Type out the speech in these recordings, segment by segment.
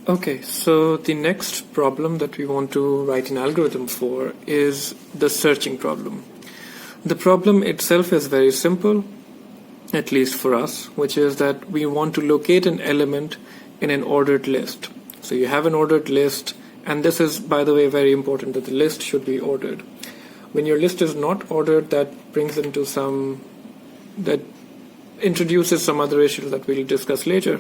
Okay, so the next problem that we want to write an algorithm for is the searching problem. The problem itself is very simple, at least for us, which is that we want to locate an element in an ordered list. So you have an ordered list, and this is, by the way, very important that the list should be ordered. When your list is not ordered, that brings into that introduces some other issues that we'll discuss later.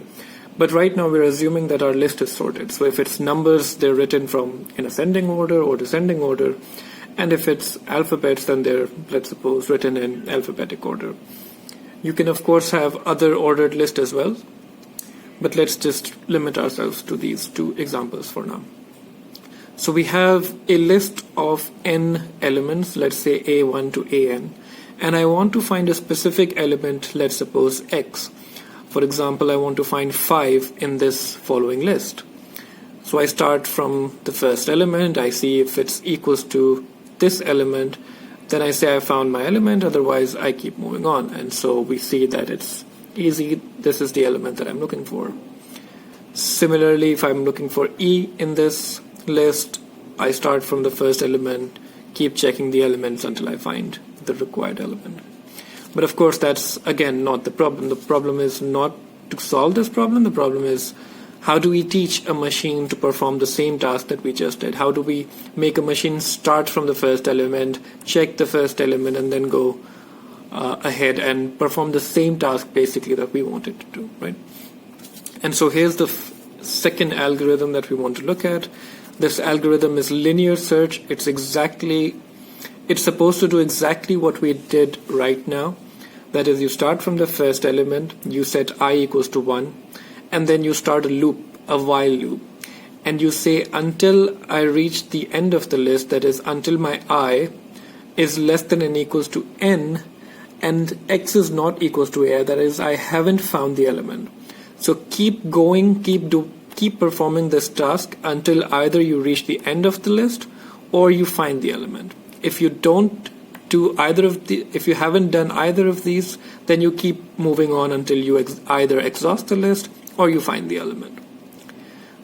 But right now we're assuming that our list is sorted. So if it's numbers, they're written from in ascending order or descending order. And if it's alphabets, then they're, let's suppose, written in alphabetic order. You can, of course, have other ordered lists as well. But let's just limit ourselves to these two examples for now. So we have a list of n elements, let's say a1 to an. And I want to find a specific element, let's suppose x. For example, I want to find 5 in this following list. So I start from the first element, I see if it's equals to this element, then I say I found my element, otherwise I keep moving on. And so we see that it's easy, this is the element that I'm looking for. Similarly, if I'm looking for E in this list, I start from the first element, keep checking the elements until I find the required element. But of course, that's again not the problem. The problem is not to solve this problem. The problem is how do we teach a machine to perform the same task that we just did? How do we make a machine start from the first element, check the first element, and then go ahead and perform the same task basically that we want it to do, right? And so here's the second algorithm that we want to look at. This algorithm is linear search. It's supposed to do exactly what we did right now. That is, you start from the first element, you set I equals to 1, and then you start a loop, a while loop. And you say until I reach the end of the list, that is until my I is less than or equals to n, and x is not equals to a, that is, I haven't found the element. So keep going, keep performing this task until either you reach the end of the list or you find the element. If you don't do if you haven't done either of these, then you keep moving on until you either exhaust the list or you find the element.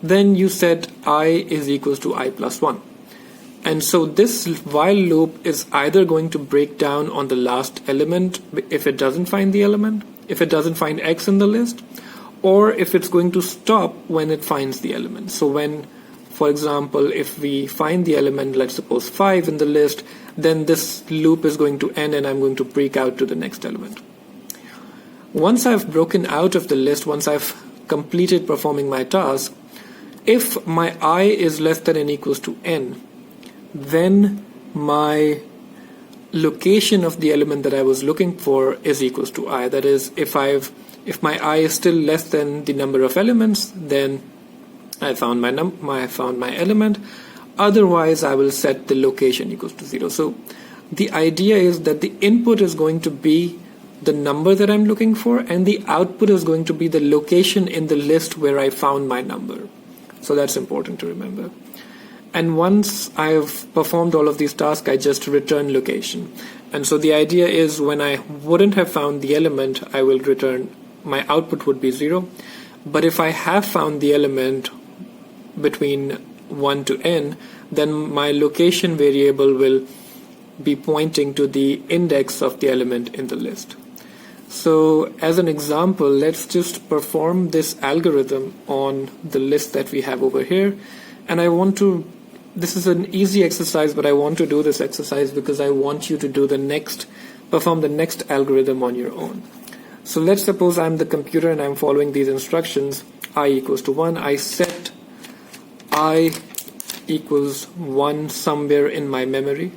Then you set I is equals to I plus 1. And so this while loop is either going to break down on the last element if it doesn't find the element, if it doesn't find x in the list, or if it's going to stop when it finds the element. So when, for example, if we find the element, let's suppose 5 in the list, then this loop is going to end and I'm going to break out to the next element. Once I've broken out of the list, once I've completed performing my task, if my I is less than or equals to n, then my location of the element that I was looking for is equals to I. That is, if my I is still less than the number of elements, then I found my element. Otherwise, I will set the location equals to 0. So the idea is that the input is going to be the number that I'm looking for, and the output is going to be the location in the list where I found my number. So that's important to remember. And once I've performed all of these tasks, I just return location. And so the idea is when I wouldn't have found the element, I will return, my output would be 0. But if I have found the element between 1 to n, then my location variable will be pointing to the index of the element in the list. So as an example, let's just perform this algorithm on the list that we have over here. And this is an easy exercise, but I want to do this exercise because I want you to perform the next algorithm on your own. So let's suppose I'm the computer and I'm following these instructions. I equals to 1. I set I equals 1 somewhere in my memory.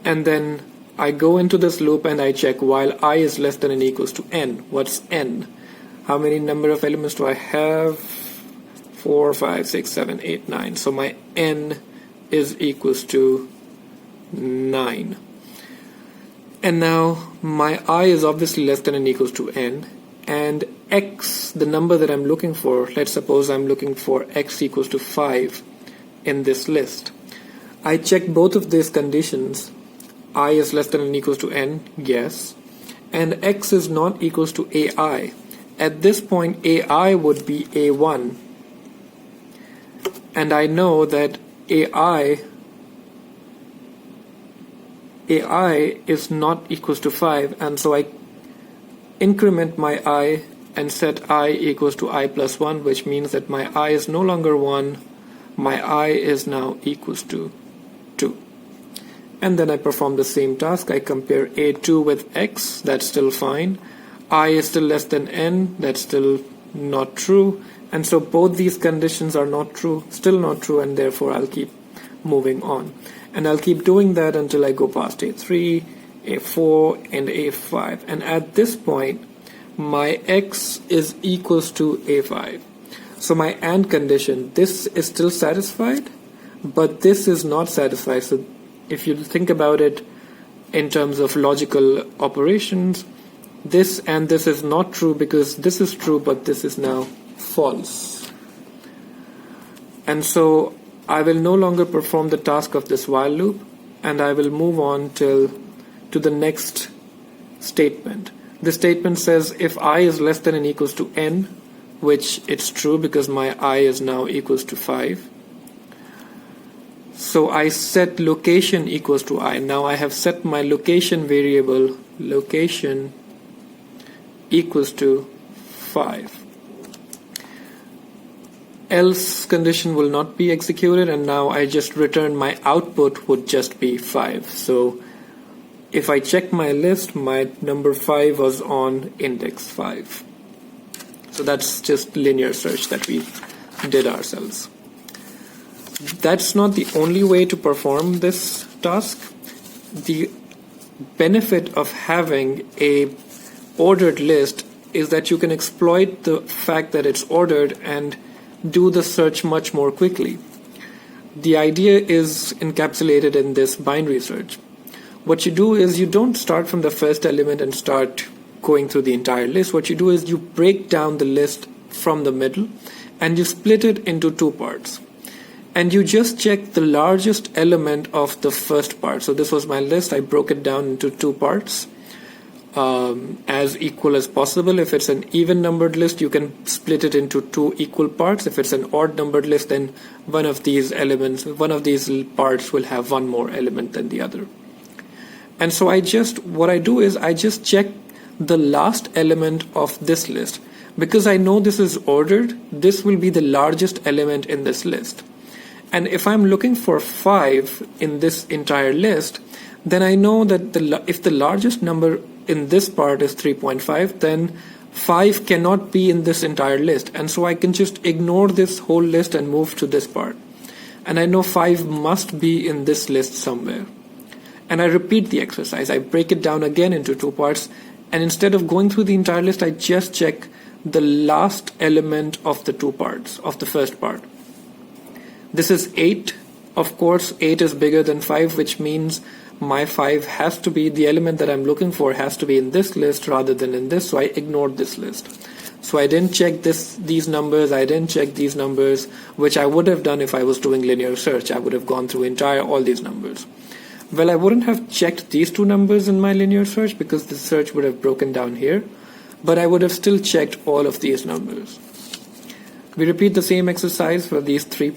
And then I go into this loop and I check while I is less than or equals to n. What's n? How many number of elements do I have? 4, 5, 6, 7, 8, 9. So my n is equals to 9. And now my I is obviously less than or equals to n. And x, the number that I'm looking for, let's suppose I'm looking for x equals to 5 in this list. I check both of these conditions. I is less than or equals to n, yes. And x is not equals to ai. At this point, ai would be a1 and I know that AI is not equals to 5, and so I increment my I and set I equals to I plus 1, which means that my I is no longer 1, my I is now equals to 2. And then I perform the same task. I compare A2 with X, that's still fine. I is still less than N, that's still not true. And so both these conditions are not true, still not true, and therefore I'll keep moving on. And I'll keep doing that until I go past A3, A4, and A5. And at this point, my X is equals to A5. So my AND condition, this is still satisfied, but this is not satisfied. So if you think about it in terms of logical operations, this and this is not true because this is true, but this is now false. And so I will no longer perform the task of this while loop, and I will move on to the next statement. This statement says if I is less than or equals to N, which it's true because my I is now equals to 5. So I set location equals to I. Now I have set my location variable, location equals to 5. Else condition will not be executed, and now I just return my output would just be 5. So if I check my list, my number 5 was on index 5. So that's just linear search that we did ourselves. That's not the only way to perform this task. The benefit of having a ordered list is that you can exploit the fact that it's ordered and do the search much more quickly. The idea is encapsulated in this binary search. What you do is you don't start from the first element and start going through the entire list. What you do is you break down the list from the middle and you split it into two parts. And you just check the largest element of the first part. So this was my list. I broke it down into two parts as equal as possible. If it's an even numbered list, you can split it into two equal parts. If it's an odd numbered list, then one of these parts will have one more element than the other. And so what I do is I just check the last element of this list. Because I know this is ordered, this will be the largest element in this list. And if I'm looking for 5 in this entire list, then I know that if the largest number in this part is 3.5, then 5 cannot be in this entire list. And so I can just ignore this whole list and move to this part. And I know 5 must be in this list somewhere. And I repeat the exercise. I break it down again into two parts. And instead of going through the entire list, I just check the last element of the two parts, of the first part. This is 8. Of course, 8 is bigger than 5, which means my 5 has to be, the element that I'm looking for has to be in this list rather than in this, so I ignored this list. So I didn't check these numbers, I didn't check these numbers, which I would have done if I was doing linear search. I would have gone through all these numbers. Well, I wouldn't have checked these two numbers in my linear search because the search would have broken down here, but I would have still checked all of these numbers. We repeat the same exercise for these 3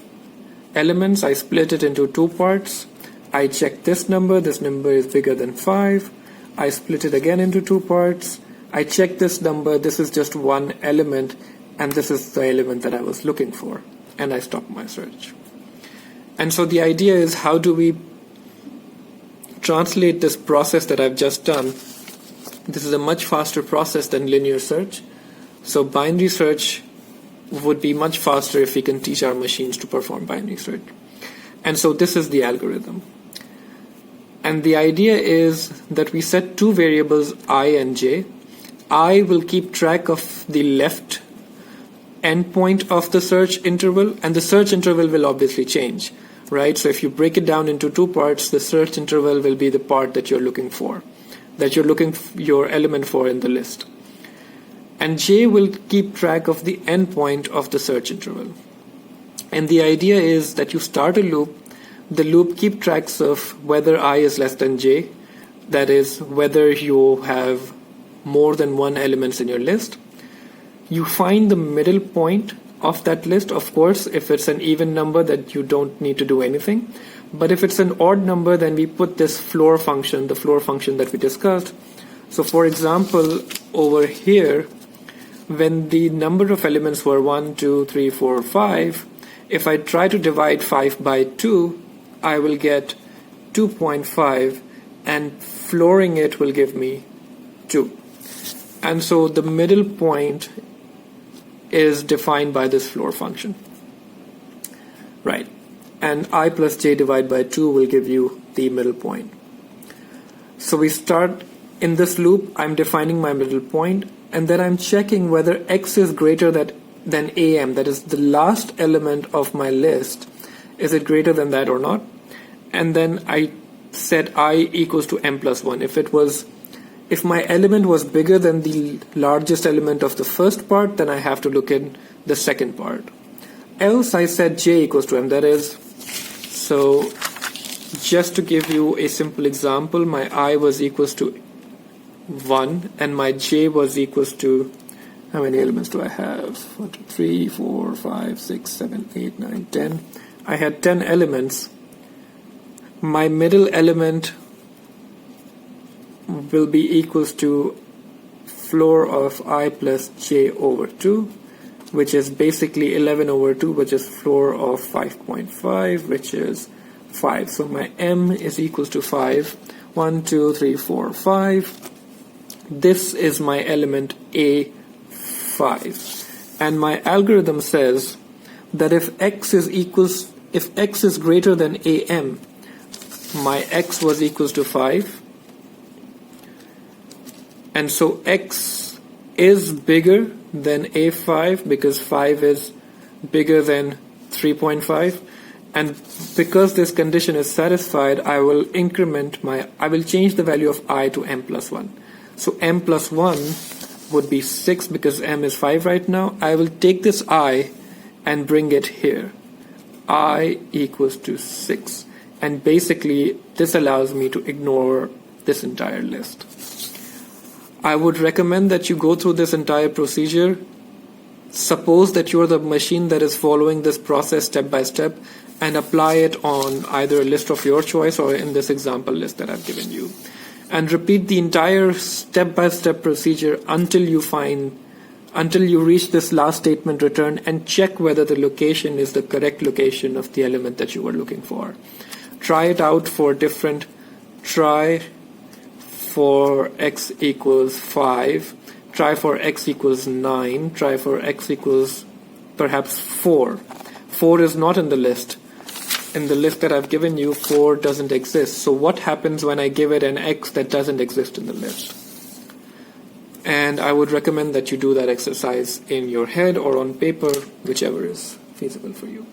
elements. I split it into two parts. I check this number is bigger than 5. I split it again into two parts. I check this number, this is just one element, and this is the element that I was looking for. And I stop my search. And so the idea is, how do we translate this process that I've just done? This is a much faster process than linear search. So binary search would be much faster if we can teach our machines to perform binary search. And so this is the algorithm. And the idea is that we set two variables, I and j. I will keep track of the left endpoint of the search interval, and the search interval will obviously change, right? So if you break it down into two parts, the search interval will be the part that you're looking for, your element for in the list. And j will keep track of the endpoint of the search interval. And the idea is that you start a loop. The loop keeps tracks of whether I is less than j, that is, whether you have more than one element in your list. You find the middle point of that list. Of course, if it's an even number, that you don't need to do anything. But if it's an odd number, then we put this floor function, the floor function that we discussed. So for example, over here, when the number of elements were 1, 2, 3, 4, 5, if I try to divide 5 by 2, I will get 2.5, and flooring it will give me 2. And so the middle point is defined by this floor function. Right. And I plus j divided by 2 will give you the middle point. So we start in this loop, I'm defining my middle point, and then I'm checking whether x is greater than am, that is the last element of my list. Is it greater than that or not? And then I set I equals to m plus 1. If my element was bigger than the largest element of the first part, then I have to look in the second part. Else I set j equals to m, that is, so just to give you a simple example, my I was equals to 1 and my j was equals to, how many elements do I have? 1, 2, 3, 4, 5, 6, 7, 8, 9, 10. I had 10 elements. My middle element will be equals to floor of I plus j over 2, which is basically 11 over 2, which is floor of 5.5, which is 5. So my m is equals to 5. 1, 2, 3, 4, 5. This is my element A5. And my algorithm says that if x is greater than am, my x was equals to 5. And so x is bigger than A5 because 5 is bigger than 3.5. And because this condition is satisfied, I will change the value of I to m plus 1. So m plus 1 would be 6 because m is 5 right now. I will take this I and bring it here. I equals to 6. And basically, this allows me to ignore this entire list. I would recommend that you go through this entire procedure. Suppose that you're the machine that is following this process step by step and apply it on either a list of your choice or in this example list that I've given you. And repeat the entire step-by-step procedure until you reach this last statement return and check whether the location is the correct location of the element that you were looking for. Try it out for try for x equals 5, try for x equals 9, try for x equals perhaps 4. 4 is not in the list. In the list that I've given you, 4 doesn't exist. So what happens when I give it an x that doesn't exist in the list? And I would recommend that you do that exercise in your head or on paper, whichever is feasible for you.